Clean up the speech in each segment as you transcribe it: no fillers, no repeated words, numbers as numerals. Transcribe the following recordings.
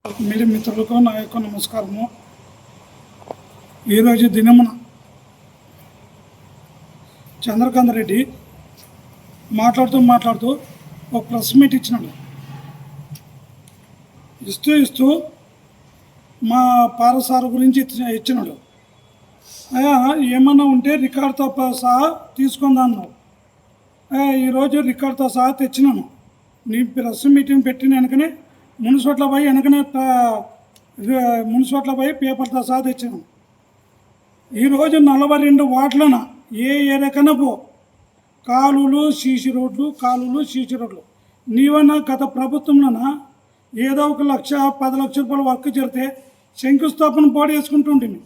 Media మిత్రులకు నా యొక్క నమస్కారము. ఈరోజు దినమున చంద్రకాంత్ రెడ్డి మాట్లాడుతూ ఒక ప్రెస్ మీట్ ఇచ్చినాడు. ఇస్తూ మా పారసారు గురించి ఇచ్చినాడు. అయ్యా ఏమన్నా ఉంటే రికార్డుతో సహా తీసుకుందాన్నావు. ఈరోజు రికార్డుతో సహా తెచ్చినాను. నీ ప్రెస్ మీటింగ్ పెట్టిన వెనకనే మున్సిపట్లో పోయి పేపర్తో సహా తెచ్చినాం. ఈరోజు 42 వార్డులన ఏ ఏరియాకన్నా పో, కాలువలు సీసీ రోడ్లు. నీవన్నా గత ప్రభుత్వంలోన ఏదో 1 లక్ష 10 లక్షల రూపాయలు వర్క్ జరిగితే శంకుస్థాపన బోర్డు వేసుకుంటుంటుంది.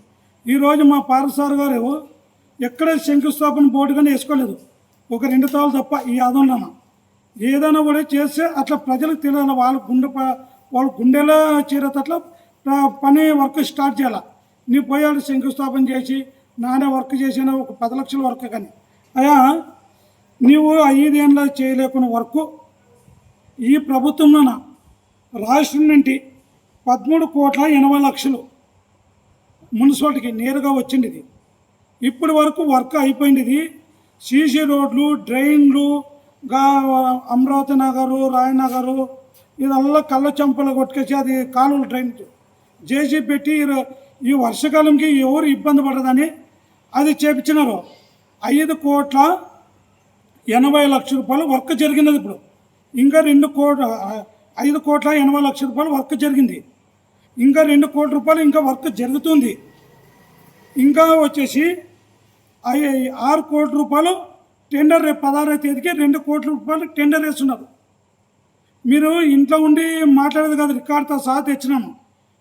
ఈరోజు మా పారసారు గారు ఎక్కడ శంకుస్థాపన బోర్డు కానీ వేసుకోలేదు, ఒక 2 తాళ్ళు తప్ప. ఈ ఆదంలోన ఏదైనా కూడా చేస్తే అట్లా ప్రజలకు తెలియాలి, వాళ్ళ గుండెలో చేరేటట్లా పని వర్క్ స్టార్ట్ చేయాలి. నీ పోయాడు శంకుస్థాపన చేసి నానే వర్క్ చేసిన ఒక 10 లక్షల వర్క్. కానీ అయ్యా నీవు 5 ఏళ్ళ చేయలేకున్న వర్క్ ఈ ప్రభుత్వంలోన రాష్ట్రం నుండి 13,80,00,000 మున్సిపాలిటీకి నేరుగా వచ్చింది. ఇది ఇప్పటి వరకు వర్క్ అయిపోయింది. ఇది సీసీ రోడ్లు, డ్రైన్లు, అమరావతి నగరు, రాయనగరు ఇదల్లా కళ్ళ చెంపలు కొట్టుకేసి అది కాలువలు డ్రైన్ జేసీ పెట్టి ఈ వర్షాకాలంకి ఎవరు ఇబ్బంది పడదని అది చేపించినారు. 5,80,00,000 రూపాయలు వర్క్ జరిగినది. ఇప్పుడు ఇంకా 5,80,00,000 రూపాయలు వర్క్ జరిగింది. ఇంకా 2 కోట్ల రూపాయలు ఇంకా వర్క్ జరుగుతుంది. ఇంకా వచ్చేసి 6 కోట్ల రూపాయలు టెండర్ రేపు 16వ తేదీకి 2 కోట్ల రూపాయలు టెండర్ వేస్తున్నారు. మీరు ఇంట్లో ఉండి మాట్లాడేది కాదు, రికార్డుతో సహా తెచ్చినాము.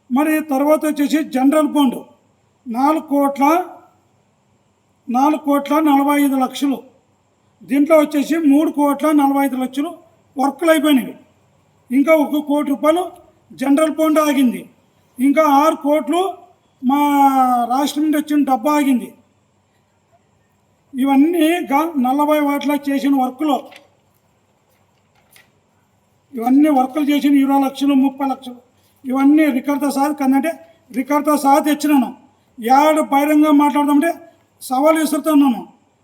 మరి తర్వాత వచ్చేసి జనరల్ ఫండ్ 4,45,00,000. దీంట్లో వచ్చేసి 3,45,00,000 వర్కులు అయిపోయినాయి. ఇంకా 1 కోటి రూపాయలు జనరల్ ఫండ్ ఆగింది. ఇంకా 6 కోట్లు మా రాష్ట్రం నుండి వచ్చిన డబ్బా ఆగింది. ఇవన్నీ 40 వాటిలో చేసిన వర్కులు, ఇవన్నీ వర్కులు చేసిన 20 లక్షలు 30 లక్షలు ఇవన్నీ రికార్డుతో సహా కందంటే రికార్డుతో సహా తెచ్చినాను. ఏడు బహిరంగ మాట్లాడదామంటే సవాల్ విసురుతున్నాను,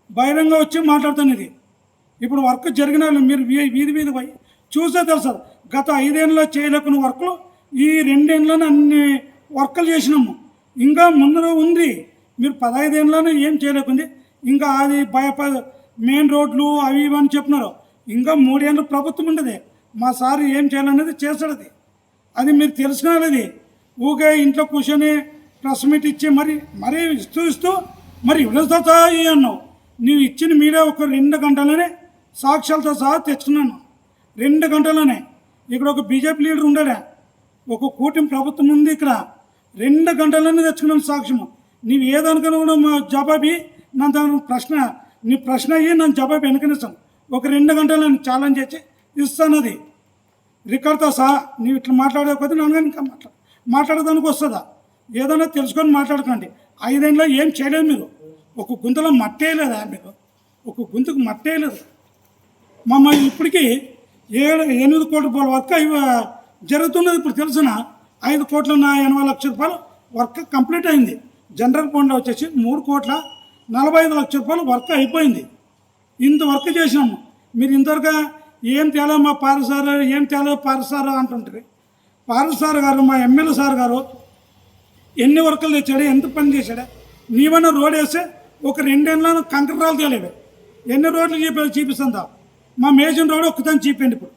బహిరంగ వచ్చి మాట్లాడుతాను. ఇది ఇప్పుడు వర్క్ జరిగిన మీరు వీధి పోయి చూసే తెలుసు. గత 5 ఏళ్ళలో చేయలేకున్న వర్కులు ఈ 2 ఏళ్ళలోనే అన్ని వర్కులు చేసినాము. ఇంకా ముందర ఉంది. మీరు 15 ఏళ్ళలోనే ఏం చేయలేకుంది. ఇంకా అది మెయిన్ రోడ్లు అవి ఇవని చెప్తున్నారు. ఇంకా 3 ఏళ్ళు ప్రభుత్వం ఉండదు. మా సార్ ఏం చేయాలనేది చేస్తాడు. అది మీరు తెలుసుకోవాలి. ఊకే ఇంట్లో కూర్చొని ప్రెస్ మీట్ ఇచ్చి మరీ ఇస్తూ మరి ఇవ్వడంతో అన్నావు. నీవు ఇచ్చిన మీడియా ఒక 2 గంటలనే సాక్ష్యాలతో సహా తెచ్చుకున్నాను. 2 గంటలనే. ఇక్కడ ఒక బీజేపీ లీడర్ ఉండడా, ఒక కూటమి ప్రభుత్వం ఉంది. ఇక్కడ 2 గంటలనే తెచ్చుకున్నాను సాక్ష్యము. నీవు ఏదనుకున్నా కూడా మా జవాబు నన్ను నీ ప్రశ్న అయ్యి నన్ను జవాబు వెనకనిస్తాను. ఒక 2 గంటలను ఛాలెంజ్ చేసి ఇస్తాను. అది రికార్డుతో సహా. నీవు ఇట్లా మాట్లాడకపోతే నన్ను ఇంకా మాట్లాడడానికి వస్తుందా? ఏదైనా తెలుసుకొని మాట్లాడుకోండి. 5 ఏళ్ళలో ఏం చేయలేదు. మీరు ఒక గుంతలో మట్టేయలేదా? మీరు ఒక గుంతకు మట్టేయలేదు. మమ్మల్ని ఇప్పటికీ 8 కోట్ల రూపాయల వర్క్ జరుగుతున్నది. ఇప్పుడు తెలిసిన 5,80,00,000 రూపాయలు వర్క్ కంప్లీట్ అయింది. జనరల్ ఫండ్లో వచ్చేసి 3,45,00,000 రూపాయలు వర్క్ అయిపోయింది. ఇంత వర్క్ చేసినాము. మీరు ఇంతవరకు ఏం తేలా మా పారసారు, ఏం తేలా పారసారు అంటుంటారు. పారసారు గారు, మా ఎమ్మెల్యే సార్ గారు ఎన్ని వర్కులు తెచ్చాడు, ఎంత పని చేశాడా? నీవన్నా రోడ్ వేస్తే ఒక 2 ఏళ్ళలో కంకరాలు తేలేవి. ఎన్ని రోడ్లు చూపిస్తుందా? మా మేజర్ రోడ్ ఒక్కదాన్ని చూపించండి. ఇప్పుడు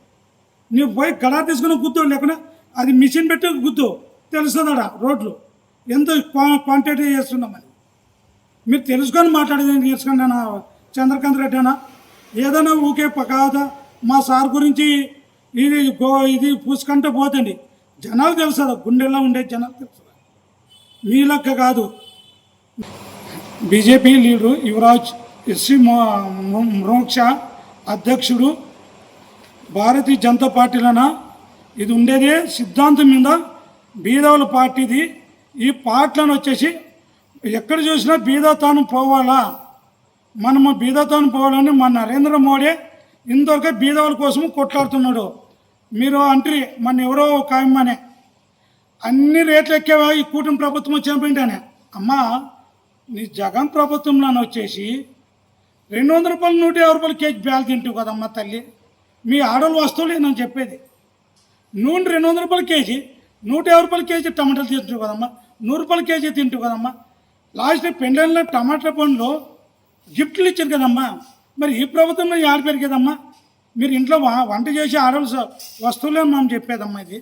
నీవు పోయి గడా తీసుకుని గుద్దు, లేకుండా అది మిషన్ పెట్టి గుద్దు, తెలుస్తుందా రోడ్లు ఎంత క్వాంటిటీ చేస్తున్నామని. మీరు తెలుసుకొని మాట్లాడేది తెలుసుకోండి. అన్న చంద్రకాంత్ రెడ్డి అన్న ఏదైనా ఊకే కాదా మా సార్ గురించి ఇది పూసుకుంటే పోతండి. జనాలు తెలుస్తుందా? గుండెల్లో ఉండే జనాలు తెలుస్తుందా? మీ లెక్క కాదు. బీజేపీ లీడరు యువరాజ్ ఎస్సీ మోక్ష అధ్యక్షుడు భారతీయ జనతా పార్టీలన ఇది ఉండేదే సిద్ధాంతం మీద బీదవుల పార్టీది. ఈ పార్టీలను వచ్చేసి ఎక్కడ చూసినా బీదతాను పోవాలా, మనము బీదతాను పోవాలని మన నరేంద్ర మోడీ ఇంతవరకు బీదవుల కోసం కొట్లాడుతున్నాడు. మీరు అంటే మన ఎవరో ఒక ఆయమ్మనే అన్ని రేట్లు ఎక్కేవా ఈ కూటమి ప్రభుత్వం వచ్చినప్పుడేంటనే అమ్మా నీ జగన్ ప్రభుత్వంలోనే వచ్చేసి 200 రూపాయలు 150 రూపాయలు కేజీ బ్యాలు తింటావు కదమ్మా తల్లి. మీ ఆడవాళ్ళు వస్తువులే నేను చెప్పేది. నూనె 200 రూపాయల కేజీ, 150 రూపాయల కేజీ టమాటాలు తింటావు కదమ్మా, 100 రూపాయల కేజీ తింటావు కదమ్మా. లాస్ట్ పెండల్లో టమాటా పండ్లు గిఫ్ట్లు ఇచ్చారు కదమ్మా. మరి ఈ ప్రభుత్వంలో యాడ పెరిగేదమ్మా? మీరు ఇంట్లో వంట చేసి ఆడవాళ్ళు వస్తువులే మనం చెప్పేదమ్మా. ఇది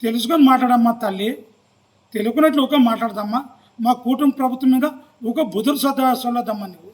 తెలుసుకొని మాట్లాడమ్మా తల్లి, తెలుగునట్లు ఒక మాట్లాడదమ్మా. మా కూటమి ప్రభుత్వం మీద ఒక బుదురు సొల్లదమ్మా నువ్వు.